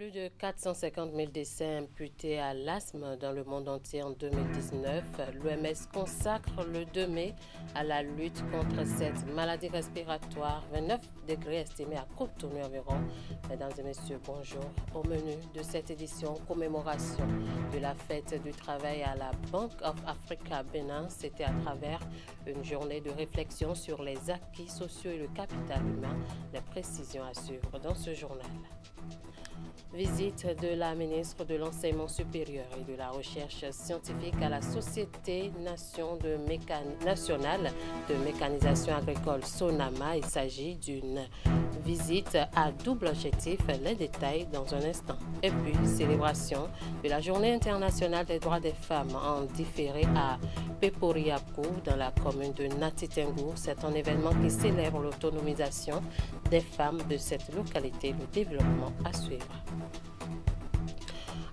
Plus de 450 000 décès imputés à l'asthme dans le monde entier en 2019. L'OMS consacre le 2 mai à la lutte contre cette maladie respiratoire. 29 degrés estimés à Cotonou environ. Mesdames et messieurs, bonjour. Au menu de cette édition, commémoration de la fête du travail à la Bank of Africa Bénin. C'était à travers une journée de réflexion sur les acquis sociaux et le capital humain. Les précisions à suivre dans ce journal. Visite de la ministre de l'Enseignement supérieur et de la Recherche scientifique à la Société nationale de mécanisation agricole Sonama. Il s'agit d'une visite à double objectif. Les détails dans un instant. Et puis, célébration de la Journée internationale des droits des femmes en différé à Peporiakou dans la commune de Natitengu. C'est un événement qui célèbre l'autonomisation des femmes de cette localité. Le développement à suivre.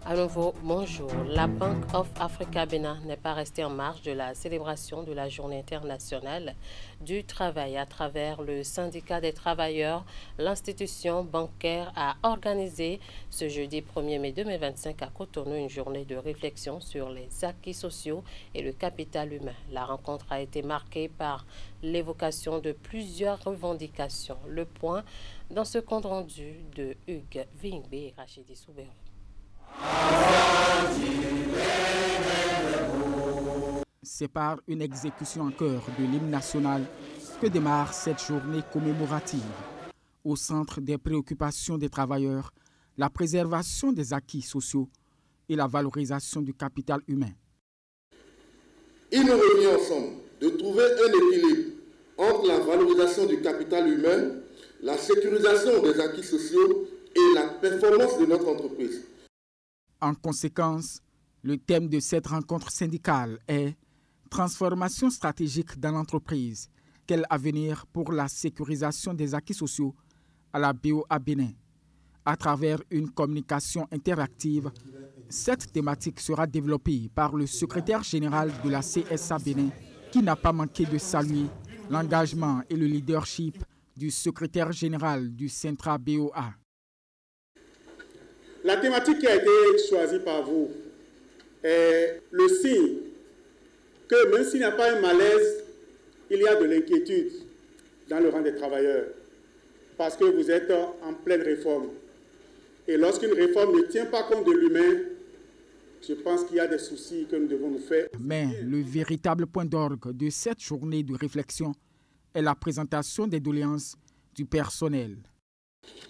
À nouveau, bonjour. La Bank of Africa Bénin n'est pas restée en marge de la célébration de la Journée internationale du travail. À travers le syndicat des travailleurs, l'institution bancaire a organisé ce jeudi 1er mai 2025 à Cotonou une journée de réflexion sur les acquis sociaux et le capital humain. La rencontre a été marquée par l'évocation de plusieurs revendications. Le point dans ce compte rendu de Hugues Vingbe et Rachidi Soubérou. C'est par une exécution en chœur de l'hymne national que démarre cette journée commémorative. Au centre des préoccupations des travailleurs, la préservation des acquis sociaux et la valorisation du capital humain. Il nous revient ensemble de trouver un équilibre entre la valorisation du capital humain, la sécurisation des acquis sociaux et la performance de notre entreprise. En conséquence, le thème de cette rencontre syndicale est « Transformation stratégique dans l'entreprise. Quel avenir pour la sécurisation des acquis sociaux à la BOA Bénin ?» À travers une communication interactive, cette thématique sera développée par le secrétaire général de la CSA Bénin, qui n'a pas manqué de saluer l'engagement et le leadership du secrétaire général du Centra BOA. La thématique qui a été choisie par vous est le signe que même s'il n'y a pas un malaise, il y a de l'inquiétude dans le rang des travailleurs parce que vous êtes en pleine réforme. Et lorsqu'une réforme ne tient pas compte de l'humain, je pense qu'il y a des soucis que nous devons nous faire. Mais le véritable point d'orgue de cette journée de réflexion est la présentation des doléances du personnel.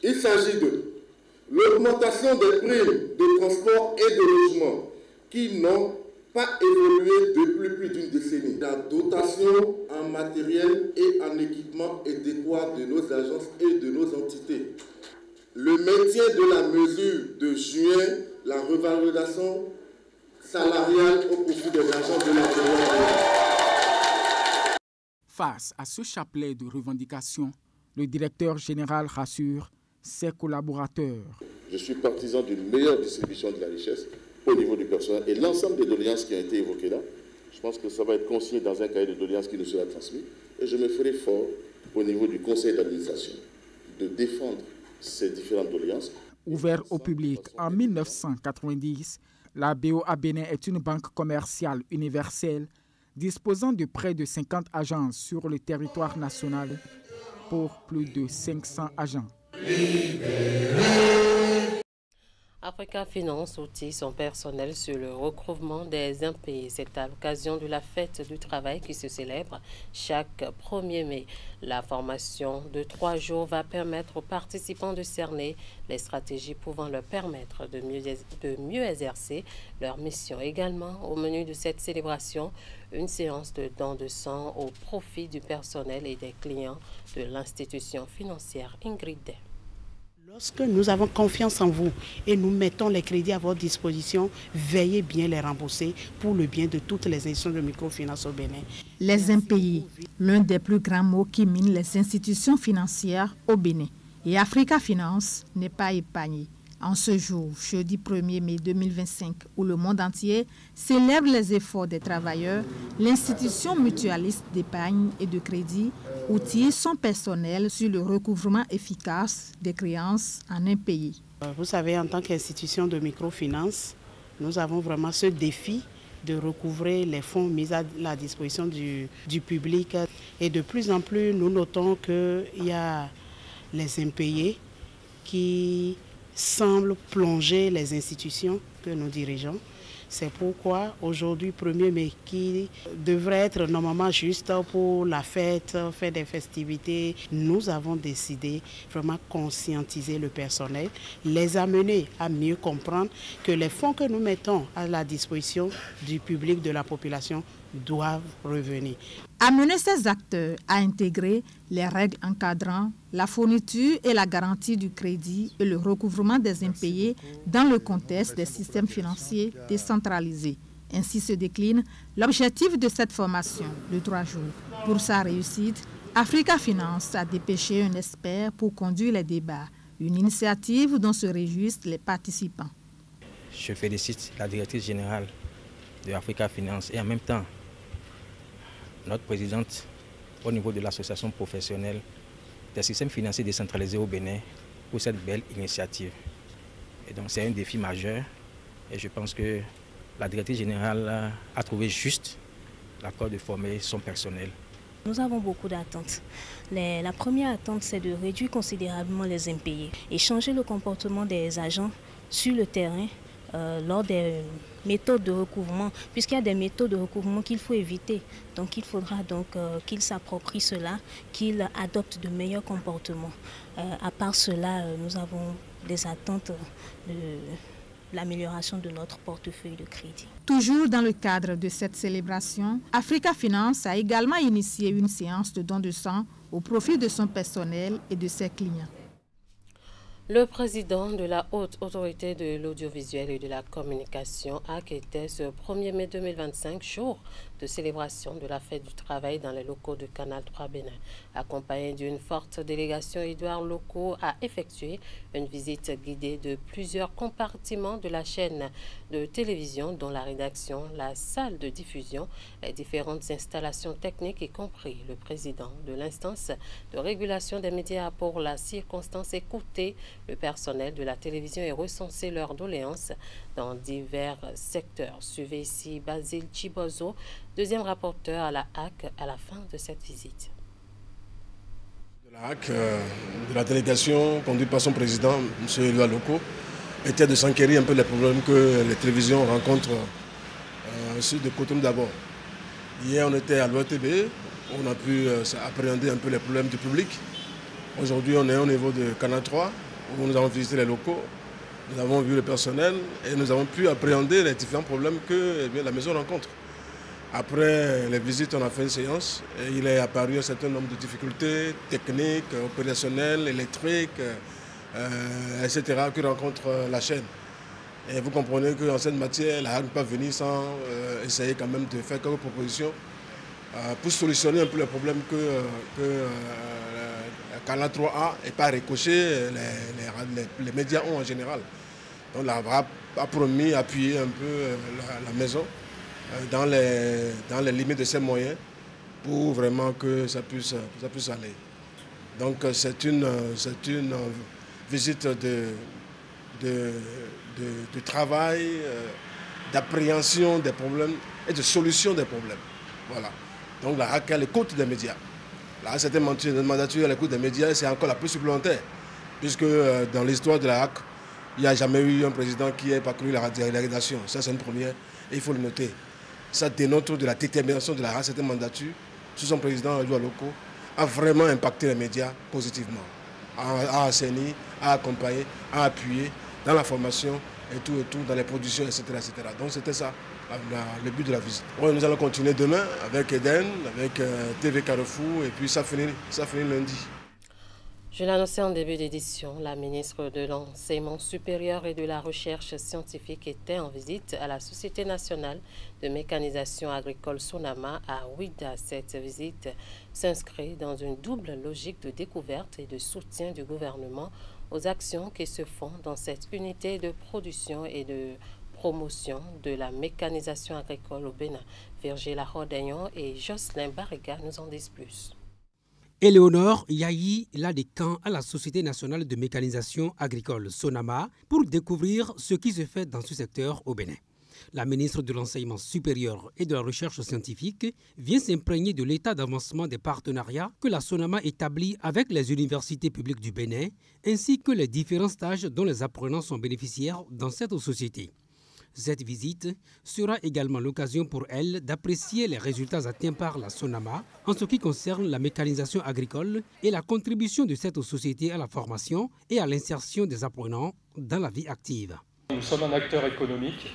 Il s'agit de l'augmentation des primes de transport et de logement qui n'ont pas évolué depuis plus d'une décennie. La dotation en matériel et en équipement adéquat de nos agences et de nos entités. Le maintien de la mesure de juin, la revalorisation salariale au profit des agents de l'employeur. Face à ce chapelet de revendications, le directeur général rassure ses collaborateurs. Je suis partisan d'une meilleure distribution de la richesse au niveau du personnel et l'ensemble des doléances qui ont été évoquées là. Je pense que ça va être consigné dans un cahier de doléances qui nous sera transmis et je me ferai fort au niveau du conseil d'administration de défendre ces différentes doléances. Ouvert au public en 1990, la BOA Bénin est une banque commerciale universelle disposant de près de 50 agences sur le territoire national pour plus de 500 agents. Africa Finance outille son personnel sur le recouvrement des impayés. C'est à l'occasion de la fête du travail qui se célèbre chaque 1er mai. La formation de 3 jours va permettre aux participants de cerner les stratégies pouvant leur permettre de mieux exercer leur mission. Également, au menu de cette célébration, une séance de don de sang au profit du personnel et des clients de l'institution financière Ingrid Day. Lorsque nous avons confiance en vous et nous mettons les crédits à votre disposition, veillez bien les rembourser pour le bien de toutes les institutions de microfinance au Bénin. Les impayés, l'un des plus grands maux qui mine les institutions financières au Bénin. Et Africa Finance n'est pas épargnée. En ce jour, jeudi 1er mai 2025, où le monde entier célèbre les efforts des travailleurs, l'institution mutualiste d'épargne et de crédit outille son personnel sur le recouvrement efficace des créances en impayés. Vous savez, en tant qu'institution de microfinance, nous avons vraiment ce défi de recouvrer les fonds mis à la disposition du public. Et de plus en plus, nous notons qu'il y a les impayés qui semblent plonger les institutions que nous dirigeons. C'est pourquoi aujourd'hui, 1er mai, qui devrait être normalement juste pour la fête, faire des festivités, nous avons décidé vraiment conscientiser le personnel, les amener à mieux comprendre que les fonds que nous mettons à la disposition du public, de la population, doivent revenir. Amener ces acteurs à intégrer les règles encadrant la fourniture et la garantie du crédit et le recouvrement des impayés dans le contexte des systèmes financiers décentralisés. Ainsi se décline l'objectif de cette formation de 3 jours. Pour sa réussite, Africa Finance a dépêché un expert pour conduire les débats, une initiative dont se réjouissent les participants. Je félicite la directrice générale de Africa Finance et en même temps notre présidente au niveau de l'association professionnelle des systèmes financiers décentralisés au Bénin pour cette belle initiative. Et donc c'est un défi majeur et je pense que la directrice générale a trouvé juste l'accord de former son personnel. Nous avons beaucoup d'attentes. La première attente, c'est de réduire considérablement les impayés et changer le comportement des agents sur le terrain lors des méthodes de recouvrement, puisqu'il y a des méthodes de recouvrement qu'il faut éviter. Donc il faudra donc qu'ils s'approprient cela, qu'ils adoptent de meilleurs comportements. À part cela, nous avons des attentes de l'amélioration de notre portefeuille de crédit. Toujours dans le cadre de cette célébration, Africa Finance a également initié une séance de don de sang au profit de son personnel et de ses clients. Le président de la Haute Autorité de l'Audiovisuel et de la Communication a quitté ce 1er mai 2025, jour de célébration de la fête du travail dans les locaux de Canal 3 Bénin. Accompagné d'une forte délégation, Édouard Locaux a effectué une visite guidée de plusieurs compartiments de la chaîne de télévision, dont la rédaction, la salle de diffusion, les différentes installations techniques, y compris le président de l'instance de régulation des médias pour la circonstance écoutée le personnel de la télévision et recenser leurs doléances dans divers secteurs. Suivez ici Basile Chibozo, deuxième rapporteur à la HAC, à la fin de cette visite. De la HAC, de la délégation conduite par son président, M. Édouard Locaux, était de s'enquérir un peu les problèmes que les télévisions rencontrent sur de Cotonou d'abord. Hier, on était à l'ORTB, on a pu appréhender un peu les problèmes du public. Aujourd'hui, on est au niveau de Canal 3, où nous avons visité les locaux, nous avons vu le personnel et nous avons pu appréhender les différents problèmes que la maison rencontre. Après les visites, on a fait une séance et il est apparu un certain nombre de difficultés techniques, opérationnelles, électriques, etc. que rencontre la chaîne. Et vous comprenez qu'en cette matière, la HAC ne peut pas venir sans essayer quand même de faire quelques propositions pour solutionner un peu les problèmes que Canal 3A et pas ricocher les médias ont en général. Donc la HAC a promis appuyer un peu la maison dans les limites de ses moyens pour vraiment que ça puisse aller. Donc c'est une visite de travail, d'appréhension des problèmes et de solution des problèmes. Voilà. Donc la HAC est à l'écoute des médias. Là, c'était une mandature à l'écoute des médias et c'est encore la plus supplémentaire. Puisque dans l'histoire de la HAC, il n'y a jamais eu un président qui ait parcouru la rédaction. Ça, c'est une première et il faut le noter. Ça dénote de la détermination de la HAC, cette mandature, sous son président Édouard Locaux, a vraiment impacté les médias positivement. A assaini, a accompagné, a appuyé dans la formation et tout, dans les productions, etc. Donc c'était ça. Le but de la visite. Ouais, nous allons continuer demain avec Eden, avec TV Carrefour et puis ça finit lundi. Je l'annonçais en début d'édition, la ministre de l'Enseignement supérieur et de la Recherche scientifique était en visite à la Société nationale de mécanisation agricole Sonama à Ouidah. Cette visite s'inscrit dans une double logique de découverte et de soutien du gouvernement aux actions qui se font dans cette unité de production et de promotion de la mécanisation agricole au Bénin. Virgile Rodagnon et Jocelyn Barriga nous en disent plus. Éléonore Yahi Ladécan à la Société nationale de mécanisation agricole Sonama pour découvrir ce qui se fait dans ce secteur au Bénin. La ministre de l'Enseignement supérieur et de la Recherche scientifique vient s'imprégner de l'état d'avancement des partenariats que la Sonama établit avec les universités publiques du Bénin, ainsi que les différents stages dont les apprenants sont bénéficiaires dans cette société. Cette visite sera également l'occasion pour elle d'apprécier les résultats atteints par la Sonama en ce qui concerne la mécanisation agricole et la contribution de cette société à la formation et à l'insertion des apprenants dans la vie active. Nous sommes un acteur économique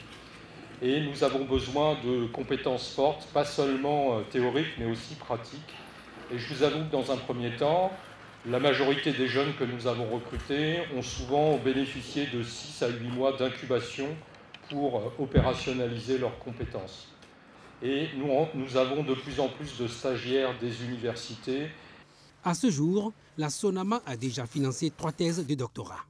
et nous avons besoin de compétences fortes, pas seulement théoriques mais aussi pratiques. Et je vous avoue que dans un premier temps, la majorité des jeunes que nous avons recrutés ont souvent bénéficié de 6 à 8 mois d'incubation pour opérationnaliser leurs compétences. Et nous avons de plus en plus de stagiaires des universités. À ce jour, la Sonama a déjà financé 3 thèses de doctorat.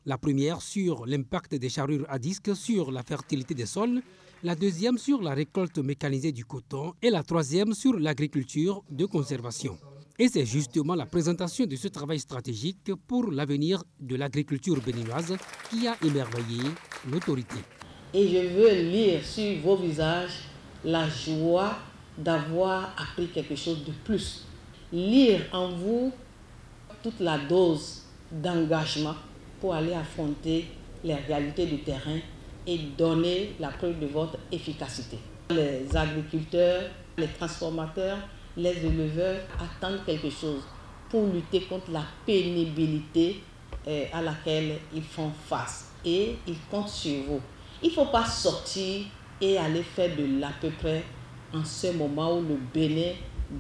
La première sur l'impact des charrures à disque sur la fertilité des sols, la deuxième sur la récolte mécanisée du coton et la troisième sur l'agriculture de conservation. Et c'est justement la présentation de ce travail stratégique pour l'avenir de l'agriculture béninoise qui a émerveillé l'autorité. Et je veux lire sur vos visages la joie d'avoir appris quelque chose de plus. Lire en vous toute la dose d'engagement pour aller affronter les réalités du terrain et donner la preuve de votre efficacité. Les agriculteurs, les transformateurs, les éleveurs attendent quelque chose pour lutter contre la pénibilité à laquelle ils font face. Et ils comptent sur vous. Il ne faut pas sortir et aller faire de l'à peu près en ce moment où le Bénin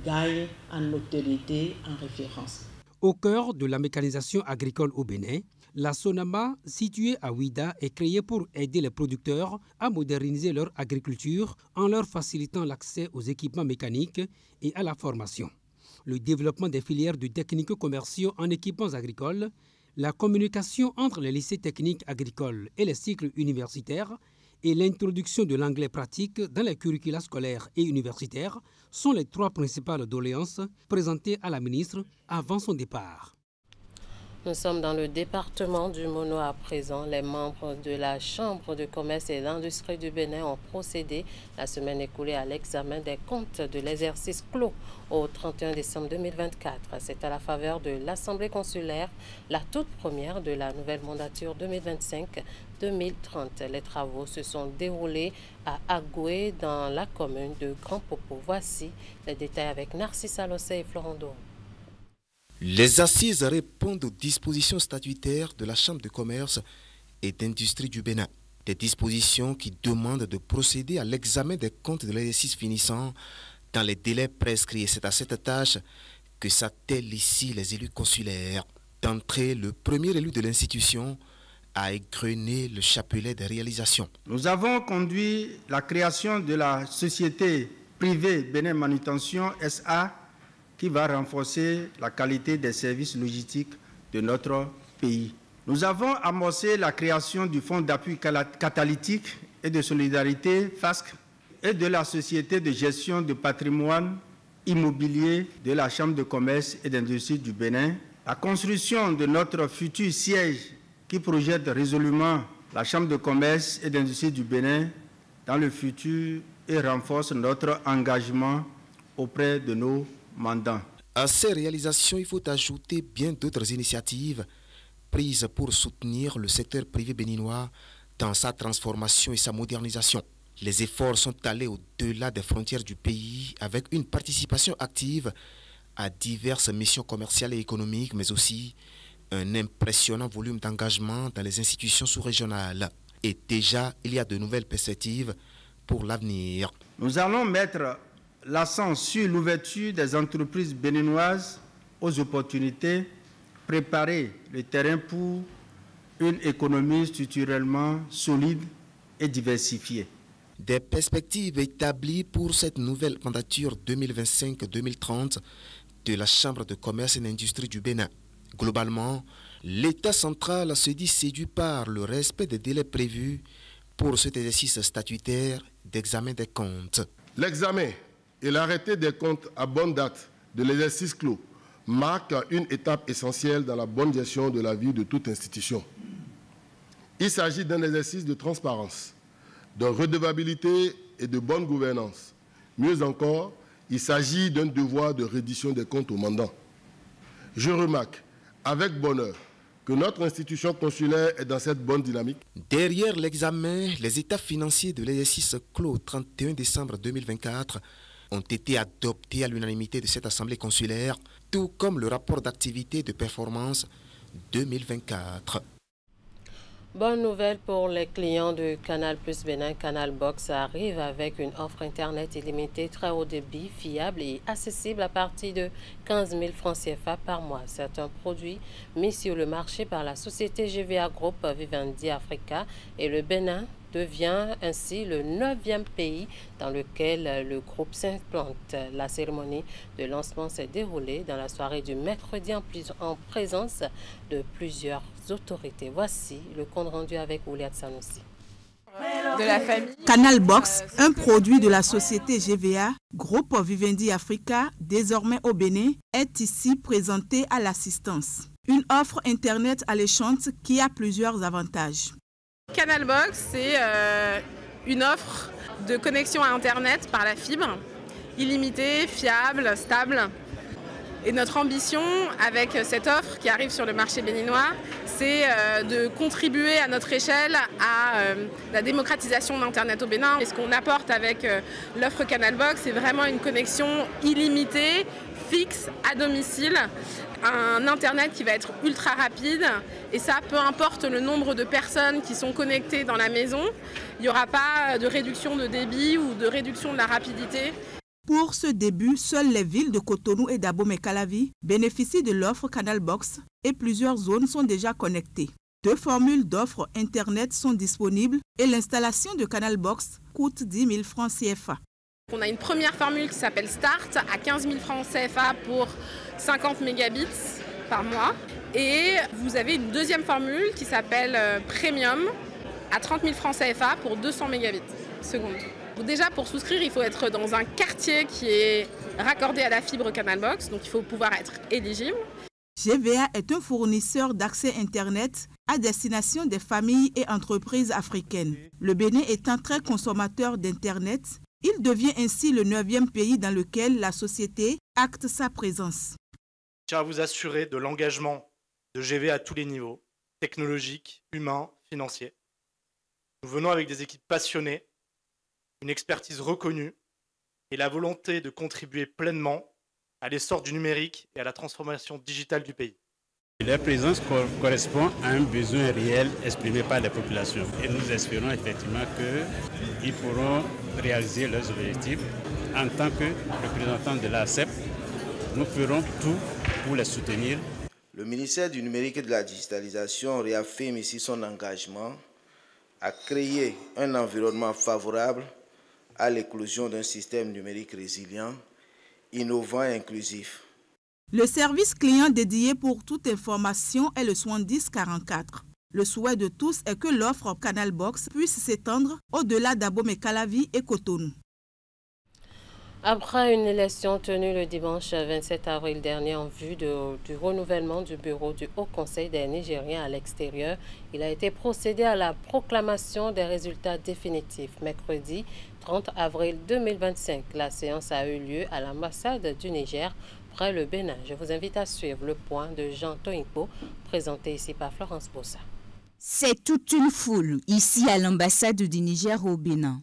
gagne en notoriété, en référence. Au cœur de la mécanisation agricole au Bénin, la Sonama, située à Ouida, est créée pour aider les producteurs à moderniser leur agriculture en leur facilitant l'accès aux équipements mécaniques et à la formation. Le développement des filières de techniques commerciaux en équipements agricoles, la communication entre les lycées techniques agricoles et les cycles universitaires et l'introduction de l'anglais pratique dans les curricula scolaires et universitaires sont les 3 principales doléances présentées à la ministre avant son départ. Nous sommes dans le département du Mono à présent. Les membres de la Chambre de commerce et d'industrie du Bénin ont procédé la semaine écoulée à l'examen des comptes de l'exercice clos au 31 décembre 2024. C'est à la faveur de l'Assemblée consulaire, la toute première de la nouvelle mandature 2025-2030. Les travaux se sont déroulés à Agoué dans la commune de Grand Popo. Voici les détails avec Narcisse Alossé et Florent Dor. Les assises répondent aux dispositions statutaires de la Chambre de commerce et d'industrie du Bénin. Des dispositions qui demandent de procéder à l'examen des comptes de l'exercice finissant dans les délais prescrits. Et c'est à cette tâche que s'attellent ici les élus consulaires. D'entrée, le premier élu de l'institution a égrené le chapelet des réalisations. Nous avons conduit la création de la société privée Bénin Manutention SA qui va renforcer la qualité des services logistiques de notre pays. Nous avons amorcé la création du Fonds d'appui catalytique et de solidarité FASC et de la Société de gestion de patrimoine immobilier de la Chambre de commerce et d'industrie du Bénin, la construction de notre futur siège qui projette résolument la Chambre de commerce et d'industrie du Bénin dans le futur et renforce notre engagement auprès de nos mandants. À ces réalisations, il faut ajouter bien d'autres initiatives prises pour soutenir le secteur privé béninois dans sa transformation et sa modernisation. Les efforts sont allés au-delà des frontières du pays avec une participation active à diverses missions commerciales et économiques, mais aussi un impressionnant volume d'engagement dans les institutions sous-régionales. Et déjà, il y a de nouvelles perspectives pour l'avenir. Nous allons mettre l'accent sur l'ouverture des entreprises béninoises aux opportunités, préparer le terrain pour une économie structurellement solide et diversifiée. Des perspectives établies pour cette nouvelle mandature 2025-2030 de la Chambre de commerce et d'industrie du Bénin. Globalement, L'État central se dit séduit par le respect des délais prévus pour cet exercice statutaire d'examen des comptes. L'examen et l'arrêté des comptes à bonne date de l'exercice clos marquent une étape essentielle dans la bonne gestion de la vie de toute institution. Il s'agit d'un exercice de transparence, de redevabilité et de bonne gouvernance. Mieux encore, il s'agit d'un devoir de reddition des comptes au mandant. Je remarque avec bonheur que notre institution consulaire est dans cette bonne dynamique. Derrière l'examen, les états financiers de l'exercice clos 31 décembre 2024 ont été adoptés à l'unanimité de cette assemblée consulaire, tout comme le rapport d'activité de performance 2024. Bonne nouvelle pour les clients de Canal Plus Bénin. Canal Box arrive avec une offre Internet illimitée, très haut débit, fiable et accessible à partir de 15 000 francs CFA par mois. C'est un produit mis sur le marché par la société GVA Group Vivendi Africa et le Bénin devient ainsi le 9e pays dans lequel le groupe s'implante. La cérémonie de lancement s'est déroulée dans la soirée du mercredi en présence de plusieurs autorités. Voici le compte rendu avec Ouliat Sanoussi. De la famille. Canal Box, un produit de la société GVA, Groupe Vivendi Africa, désormais au Bénin, est ici présenté à l'assistance. Une offre Internet alléchante qui a plusieurs avantages. Canal Box, c'est une offre de connexion à Internet par la fibre, illimitée, fiable, stable. Et notre ambition avec cette offre qui arrive sur le marché béninois, c'est de contribuer à notre échelle à la démocratisation d'Internet au Bénin. Et ce qu'on apporte avec l'offre Canal Box, c'est vraiment une connexion illimitée, fixe, à domicile. Un Internet qui va être ultra rapide et ça, peu importe le nombre de personnes qui sont connectées dans la maison, il n'y aura pas de réduction de débit ou de réduction de la rapidité. Pour ce début, seules les villes de Cotonou et d'Abomey-Calavi bénéficient de l'offre Canal Box et plusieurs zones sont déjà connectées. 2 formules d'offres Internet sont disponibles et l'installation de Canal Box coûte 10 000 francs CFA. On a une première formule qui s'appelle Start à 15 000 francs CFA pour 50 mégabits par mois. Et vous avez une deuxième formule qui s'appelle Premium à 30 000 francs CFA pour 200 mégabits seconde. Déjà, pour souscrire, il faut être dans un quartier qui est raccordé à la fibre Canal Box, donc il faut pouvoir être éligible. GVA est un fournisseur d'accès Internet à destination des familles et entreprises africaines. Le Bénin étant très consommateur d'Internet, il devient ainsi le 9e pays dans lequel la société acte sa présence. Je tiens à vous assurer de l'engagement de GVA à tous les niveaux, technologiques, humains, financiers. Nous venons avec des équipes passionnées, une expertise reconnue et la volonté de contribuer pleinement à l'essor du numérique et à la transformation digitale du pays. Leur présence correspond à un besoin réel exprimé par les populations et nous espérons effectivement qu'ils pourront réaliser leurs objectifs. En tant que représentants de l'ARCEP, nous ferons tout pour les soutenir. Le ministère du numérique et de la digitalisation réaffirme ici son engagement à créer un environnement favorable à l'éclosion d'un système numérique résilient, innovant et inclusif. Le service client dédié pour toute information est le 70 44. Le souhait de tous est que l'offre Canal Box puisse s'étendre au-delà d'Abomey-Calavi et Cotonou. Après une élection tenue le dimanche 27 avril dernier en vue du renouvellement du bureau du Haut Conseil des Nigériens à l'extérieur, il a été procédé à la proclamation des résultats définitifs. Mercredi 30 avril 2025, la séance a eu lieu à l'ambassade du Niger près le Bénin. Je vous invite à suivre le point de Jean Toinko, présenté ici par Florence Bossa. C'est toute une foule ici à l'ambassade du Niger au Bénin.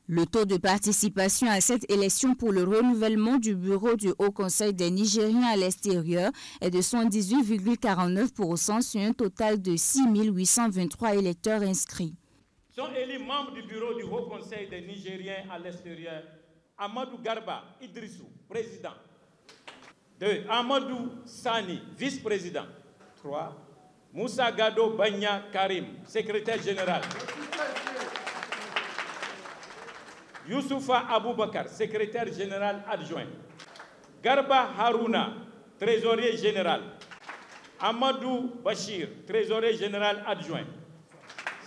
Le taux de participation à cette élection pour le renouvellement du bureau du Haut Conseil des Nigériens à l'extérieur est de 78,49% sur un total de 6 823 électeurs inscrits. Sont élus membres du bureau du Haut Conseil des Nigériens à l'extérieur Amadou Garba Idrissou, président. 2. Amadou Sani, vice-président. 3. Moussa Gado Banya Karim, secrétaire général. Youssoufa Aboubakar, secrétaire général adjoint. Garba Harouna, trésorier général. Amadou Bachir, trésorier général adjoint.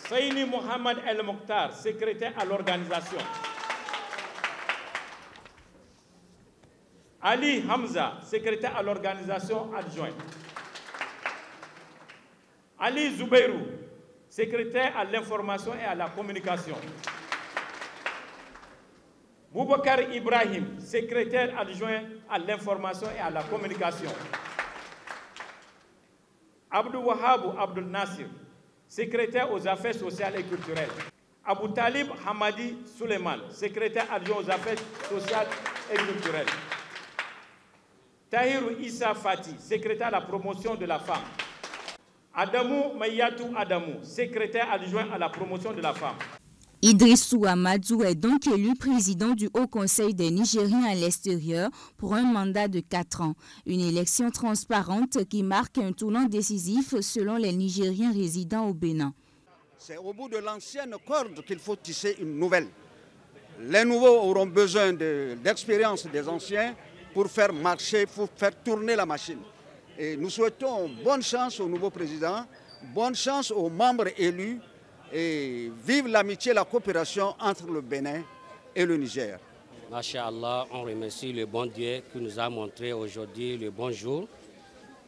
Saini Mohamed El Mokhtar, secrétaire à l'organisation. Ali Hamza, secrétaire à l'organisation adjoint. Ali Zoubeirou, secrétaire à l'information et à la communication. Boubacar Ibrahim, secrétaire adjoint à l'information et à la communication. Abdou Wahabou Abdul Nasir, secrétaire aux affaires sociales et culturelles. Abou Talib Hamadi Suleiman, secrétaire adjoint aux affaires sociales et culturelles. Tahirou Issa Fati, secrétaire à la promotion de la femme. Adamou Mayatou Adamou, secrétaire adjoint à la promotion de la femme. Idrissou Amadou est donc élu président du Haut Conseil des Nigériens à l'extérieur pour un mandat de 4 ans. Une élection transparente qui marque un tournant décisif selon les Nigériens résidant au Bénin. C'est au bout de l'ancienne corde qu'il faut tisser une nouvelle. Les nouveaux auront besoin d'expérience des anciens pour faire marcher, pour faire tourner la machine. Et nous souhaitons bonne chance au nouveau président, bonne chance aux membres élus et vive l'amitié et la coopération entre le Bénin et le Niger. Masha'Allah, on remercie le bon Dieu qui nous a montré aujourd'hui le bon jour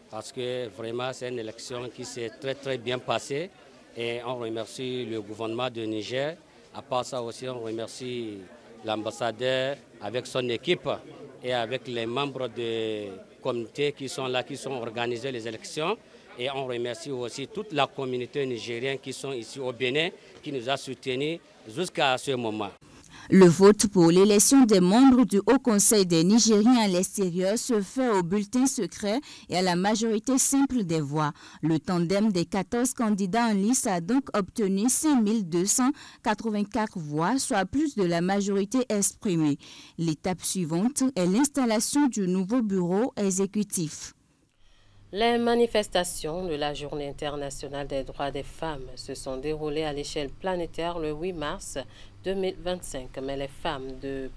parce que vraiment c'est une élection qui s'est très bien passée et on remercie le gouvernement de Niger. À part ça aussi, on remercie l'ambassadeur avec son équipe et avec les membres du comité qui sont là, qui sont organisés les élections. Et on remercie aussi toute la communauté nigérienne qui sont ici au Bénin, qui nous a soutenus jusqu'à ce moment. Le vote pour l'élection des membres du Haut Conseil des Nigériens à l'extérieur se fait au bulletin secret et à la majorité simple des voix. Le tandem des 14 candidats en lice a donc obtenu 5284 voix, soit plus de la majorité exprimée. L'étape suivante est l'installation du nouveau bureau exécutif. Les manifestations de la Journée internationale des droits des femmes se sont déroulées à l'échelle planétaire le 8 mars 2025. Mais les femmes de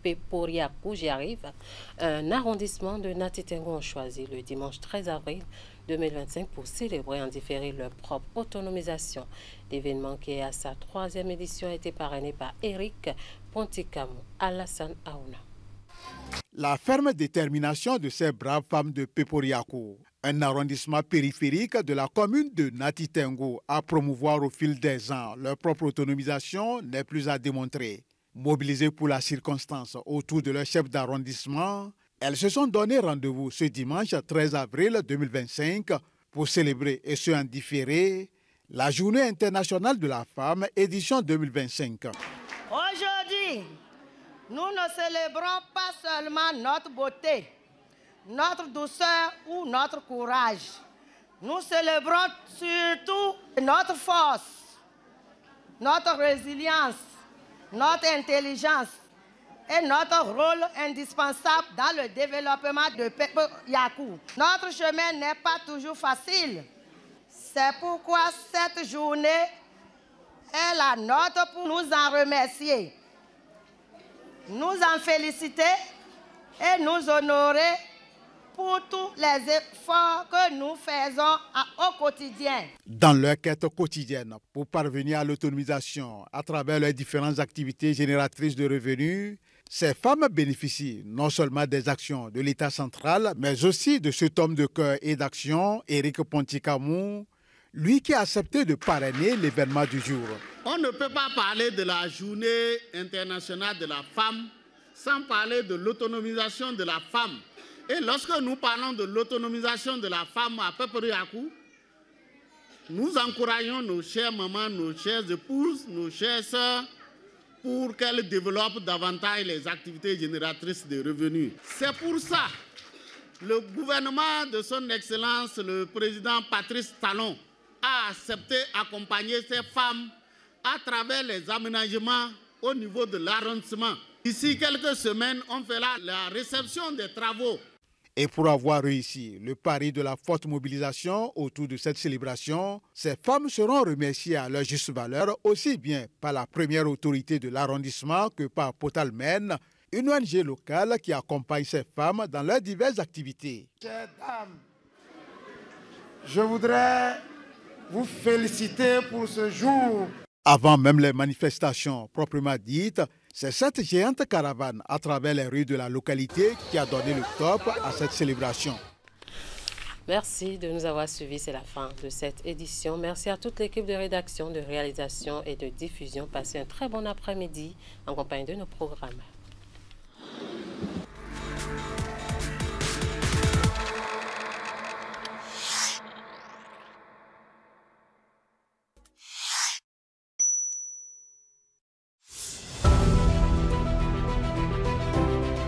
Peporiakou, j'y arrive, un arrondissement de Natitengo ont choisi le dimanche 13 avril 2025 pour célébrer en différé leur propre autonomisation. L'événement qui est à sa 3e édition a été parrainé par Eric Pontikamou, Alassane Aouna. La ferme détermination de ces braves femmes de Peporiakou, un arrondissement périphérique de la commune de Natitengo, à promouvoir au fil des ans leur propre autonomisation n'est plus à démontrer. Mobilisées pour la circonstance autour de leur chef d'arrondissement, elles se sont donné rendez-vous ce dimanche 13 avril 2025 pour célébrer, et ce en différé, la Journée internationale de la femme, édition 2025. Aujourd'hui, nous ne célébrons pas seulement notre beauté, notre douceur ou notre courage. Nous célébrons surtout notre force, notre résilience, notre intelligence et notre rôle indispensable dans le développement de Peporiakou. Notre chemin n'est pas toujours facile. C'est pourquoi cette journée est la nôtre pour nous en remercier, nous en féliciter et nous honorer pour tous les efforts que nous faisons au quotidien. Dans leur quête quotidienne pour parvenir à l'autonomisation à travers leurs différentes activités génératrices de revenus, ces femmes bénéficient non seulement des actions de l'État central, mais aussi de cet homme de cœur et d'action, Eric Pontikamou, lui qui a accepté de parrainer l'événement du jour. On ne peut pas parler de la Journée internationale de la femme sans parler de l'autonomisation de la femme. Et lorsque nous parlons de l'autonomisation de la femme à Peporiakou, nous encourageons nos chères mamans, nos chères épouses, nos chères sœurs pour qu'elles développent davantage les activités génératrices de revenus. C'est pour ça que le gouvernement de son Excellence, le président Patrice Talon, a accepté d'accompagner ces femmes à travers les aménagements au niveau de l'arrondissement. D'ici quelques semaines, on fera la réception des travaux. Et pour avoir réussi le pari de la forte mobilisation autour de cette célébration, ces femmes seront remerciées à leur juste valeur, aussi bien par la première autorité de l'arrondissement que par Potalmen, une ONG locale qui accompagne ces femmes dans leurs diverses activités. Chères dames, je voudrais vous féliciter pour ce jour. Avant même les manifestations proprement dites, c'est cette géante caravane à travers les rues de la localité qui a donné le top à cette célébration. Merci de nous avoir suivis. C'est la fin de cette édition. Merci à toute l'équipe de rédaction, de réalisation et de diffusion. Passez un très bon après-midi en compagnie de nos programmes.